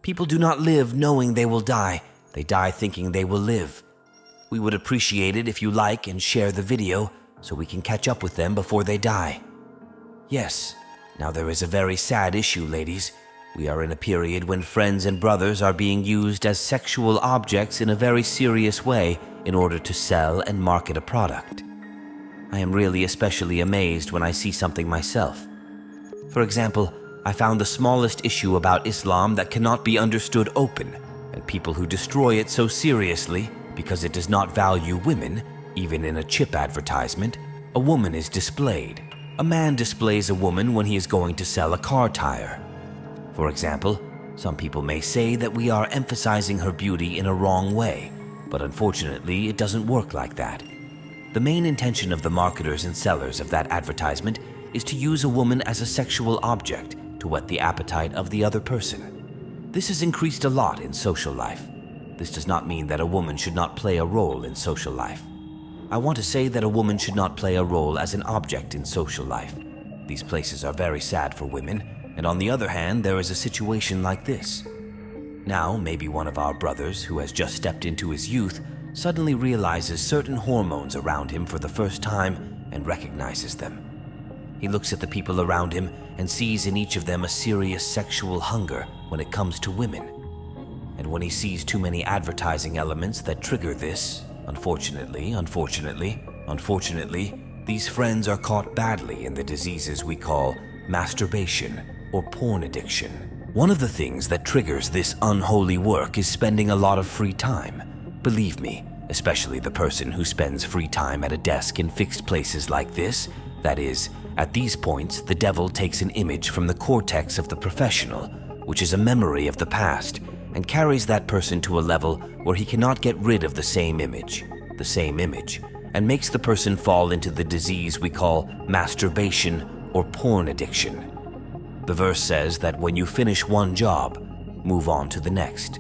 People do not live knowing they will die. They die thinking they will live. We would appreciate it if you like and share the video so we can catch up with them before they die. Yes, now there is a very sad issue, ladies. We are in a period when friends and brothers are being used as sexual objects in a very serious way in order to sell and market a product. I am really especially amazed when I see something myself. For example, I found the smallest issue about Islam that cannot be understood open, and people who destroy it so seriously because it does not value women, even in a chip advertisement. A woman is displayed. A man displays a woman when he is going to sell a car tire. For example, some people may say that we are emphasizing her beauty in a wrong way, but unfortunately it doesn't work like that. The main intention of the marketers and sellers of that advertisement is to use a woman as a sexual object to whet the appetite of the other person. This has increased a lot in social life. This does not mean that a woman should not play a role in social life. I want to say that a woman should not play a role as an object in social life. These places are very sad for women, and on the other hand, there is a situation like this. Now, maybe one of our brothers, who has just stepped into his youth, suddenly realizes certain hormones around him for the first time and recognizes them. He looks at the people around him and sees in each of them a serious sexual hunger when it comes to women. And when he sees too many advertising elements that trigger this, unfortunately, these friends are caught badly in the diseases we call masturbation or porn addiction. One of the things that triggers this unholy work is spending a lot of free time. Believe me, especially the person who spends free time at a desk in fixed places like this. That is, at these points, the devil takes an image from the cortex of the professional, which is a memory of the past, and carries that person to a level where he cannot get rid of the same image, and makes the person fall into the disease we call masturbation or porn addiction. The verse says that when you finish one job, move on to the next.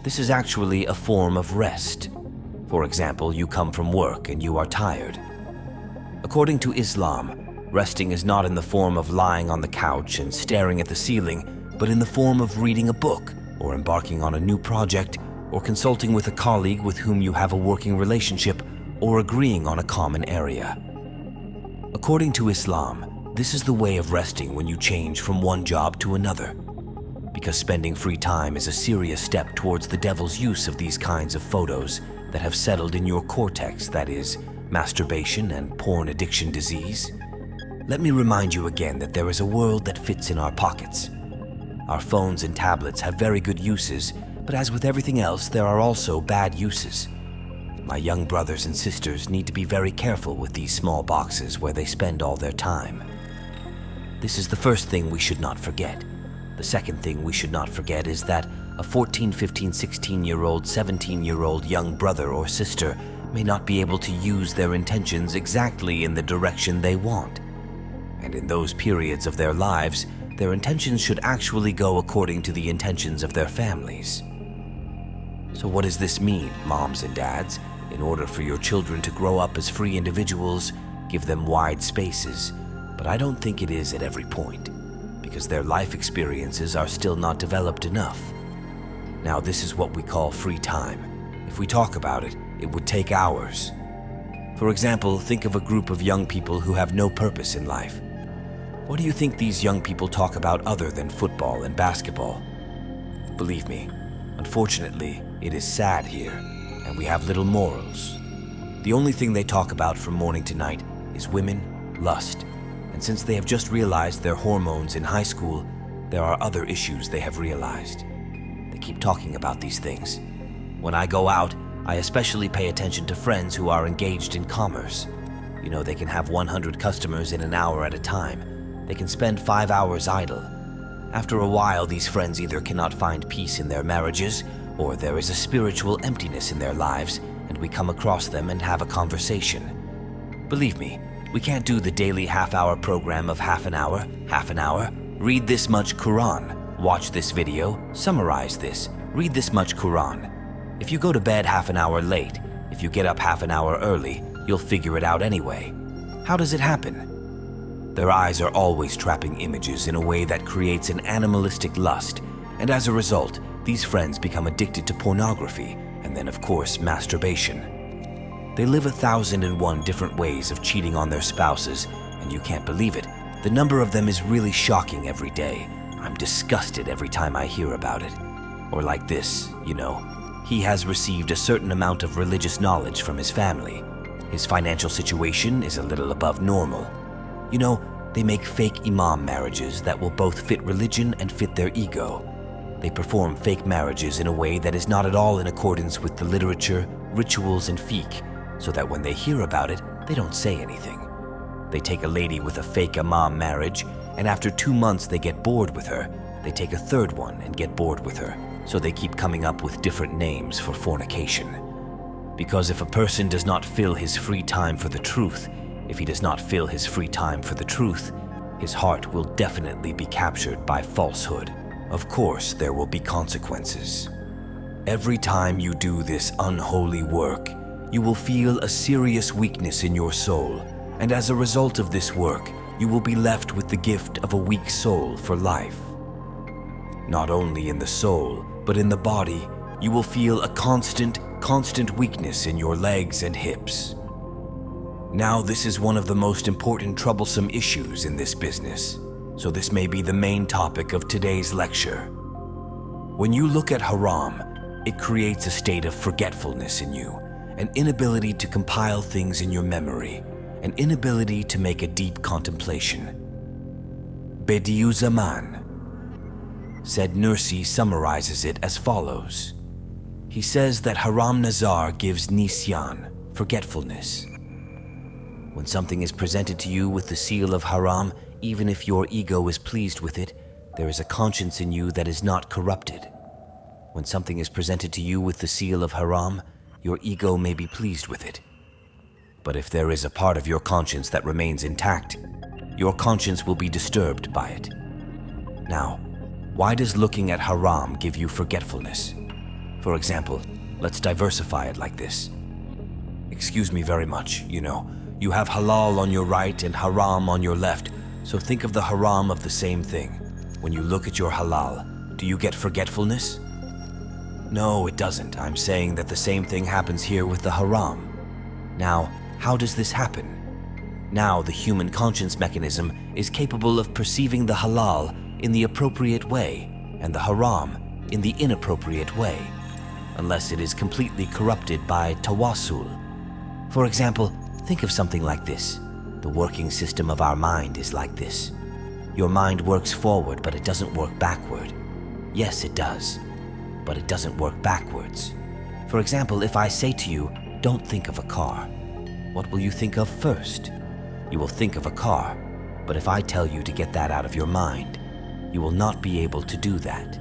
This is actually a form of rest. For example, you come from work and you are tired. According to Islam, resting is not in the form of lying on the couch and staring at the ceiling, but in the form of reading a book, or embarking on a new project, or consulting with a colleague with whom you have a working relationship, or agreeing on a common area. According to Islam, this is the way of resting when you change from one job to another. Because spending free time is a serious step towards the devil's use of these kinds of photos that have settled in your cortex, that is, masturbation and porn addiction disease. Let me remind you again that there is a world that fits in our pockets. Our phones and tablets have very good uses, but as with everything else, there are also bad uses. My young brothers and sisters need to be very careful with these small boxes where they spend all their time. This is the first thing we should not forget. The second thing we should not forget is that a 14, 15, 16-year-old, 17-year-old young brother or sister may not be able to use their intentions exactly in the direction they want. And in those periods of their lives, their intentions should actually go according to the intentions of their families. So what does this mean, moms and dads? In order for your children to grow up as free individuals, give them wide spaces. But I don't think it is at every point, because their life experiences are still not developed enough. Now, this is what we call free time. If we talk about it, it would take hours. For example, think of a group of young people who have no purpose in life. What do you think these young people talk about other than football and basketball? Believe me, unfortunately, it is sad here, and we have little morals. The only thing they talk about from morning to night is women, lust, and since they have just realized their hormones in high school, there are other issues they have realized. They keep talking about these things. When I go out, I especially pay attention to friends who are engaged in commerce. You know, they can have 100 customers in an hour at a time. They can spend 5 hours idle. After a while, these friends either cannot find peace in their marriages, or there is a spiritual emptiness in their lives, and we come across them and have a conversation. Believe me, we can't do the daily half-hour program of half an hour, read this much Quran, watch this video, summarize this, read this much Quran. If you go to bed half an hour late, if you get up half an hour early, you'll figure it out anyway. How does it happen? Their eyes are always trapping images in a way that creates an animalistic lust, And as a result, these friends become addicted to pornography and then, of course, masturbation. They live 1,001 different ways of cheating on their spouses, and you can't believe it. The number of them is really shocking every day. I'm disgusted every time I hear about it. Or like this, he has received a certain amount of religious knowledge from his family. His financial situation is a little above normal. They make fake imam marriages that will both fit religion and fit their ego. They perform fake marriages in a way that is not at all in accordance with the literature, rituals, and fiqh, so that when they hear about it, they don't say anything. They take a lady with a fake imam marriage, and after 2 months they get bored with her. They take a third one and get bored with her, so they keep coming up with different names for fornication. Because if a person does not fill his free time for the truth, if he does not fill his free time for the truth, his heart will definitely be captured by falsehood. Of course, there will be consequences. Every time you do this unholy work, you will feel a serious weakness in your soul, and as a result of this work, you will be left with the gift of a weak soul for life. Not only in the soul, but in the body, you will feel a constant weakness in your legs and hips. Now, this is one of the most important troublesome issues in this business, so this may be the main topic of today's lecture. When you look at haram, it creates a state of forgetfulness in you, an inability to compile things in your memory, an inability to make a deep contemplation. Bediüzzaman said Nursi summarizes it as follows. He says that haram nazar gives nisyan, forgetfulness. When something is presented to you with the seal of haram, even if your ego is pleased with it, there is a conscience in you that is not corrupted. When something is presented to you with the seal of haram, your ego may be pleased with it. But if there is a part of your conscience that remains intact, your conscience will be disturbed by it. Now, why does looking at haram give you forgetfulness? For example, let's diversify it like this. Excuse me very much, you have halal on your right and haram on your left, so think of the haram of the same thing. When you look at your halal, do you get forgetfulness? No, it doesn't. I'm saying that the same thing happens here with the haram. Now, how does this happen? Now, the human conscience mechanism is capable of perceiving the halal in the appropriate way and the haram in the inappropriate way, unless it is completely corrupted by tawassul. For example, think of something like this. The working system of our mind is like this. Your mind works forward, but it doesn't work backward. Yes, it does, but it doesn't work backwards. For example, if I say to you, don't think of a car, what will you think of first? You will think of a car, but if I tell you to get that out of your mind, you will not be able to do that.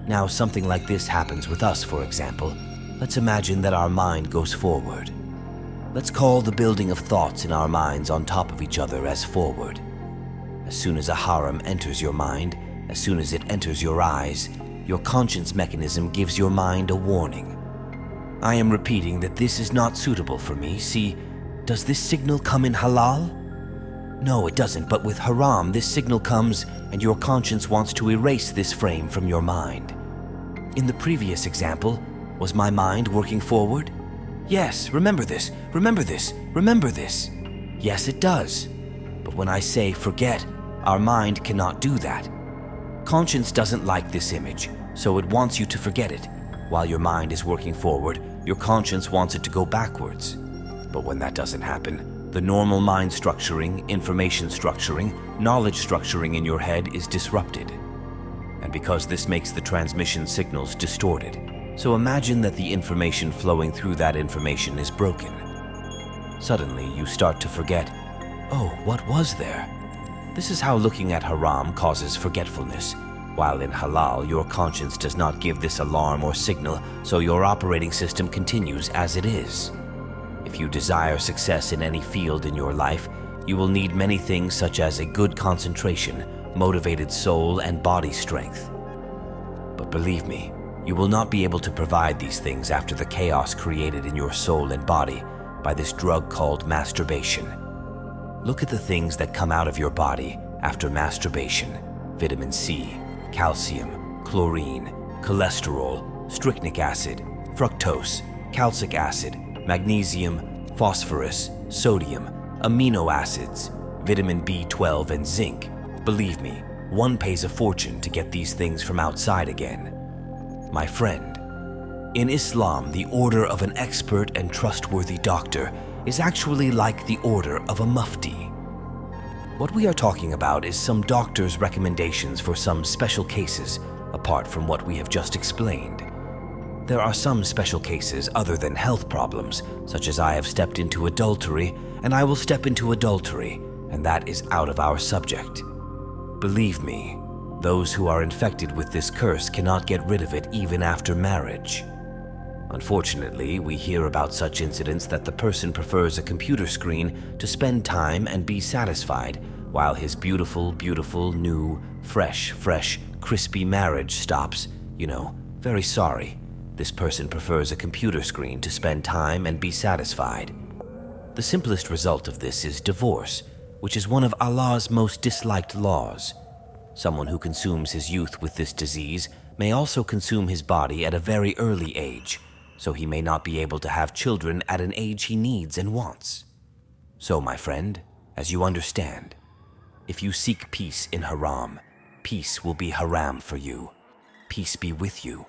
Now, something like this happens with us, for example. Let's imagine that our mind goes forward. Let's call the building of thoughts in our minds on top of each other as forward. As soon as a haram enters your mind, as soon as it enters your eyes, your conscience mechanism gives your mind a warning. I am repeating that this is not suitable for me. See, does this signal come in halal? No, it doesn't, but with haram, this signal comes and your conscience wants to erase this frame from your mind. In the previous example, was my mind working forward? Yes, remember this, remember this, remember this. Yes, it does. But when I say forget, our mind cannot do that. Conscience doesn't like this image, so it wants you to forget it. While your mind is working forward, your conscience wants it to go backwards. But when that doesn't happen, the normal mind structuring, information structuring, knowledge structuring in your head is disrupted. And because this makes the transmission signals distorted, so imagine that the information flowing through that information is broken. Suddenly, you start to forget, oh, what was there? This is how looking at haram causes forgetfulness, while in halal, your conscience does not give this alarm or signal, so your operating system continues as it is. If you desire success in any field in your life, you will need many things such as a good concentration, motivated soul, and body strength. But believe me, you will not be able to provide these things after the chaos created in your soul and body by this drug called masturbation. Look at the things that come out of your body after masturbation: vitamin C, calcium, chlorine, cholesterol, strychnic acid, fructose, calcic acid, magnesium, phosphorus, sodium, amino acids, vitamin B12, and zinc. Believe me, one pays a fortune to get these things from outside again. My friend, in Islam, the order of an expert and trustworthy doctor is actually like the order of a mufti. What we are talking about is some doctor's recommendations for some special cases, apart from what we have just explained. There are some special cases other than health problems, such as I have stepped into adultery, and I will step into adultery, and that is out of our subject. Believe me, those who are infected with this curse cannot get rid of it even after marriage. Unfortunately, we hear about such incidents that the person prefers a computer screen to spend time and be satisfied, while his beautiful, new, fresh, crispy marriage stops. Very sorry. This person prefers a computer screen to spend time and be satisfied. The simplest result of this is divorce, which is one of Allah's most disliked laws. Someone who consumes his youth with this disease may also consume his body at a very early age, so he may not be able to have children at an age he needs and wants. So, my friend, as you understand, if you seek peace in haram, peace will be haram for you. Peace be with you.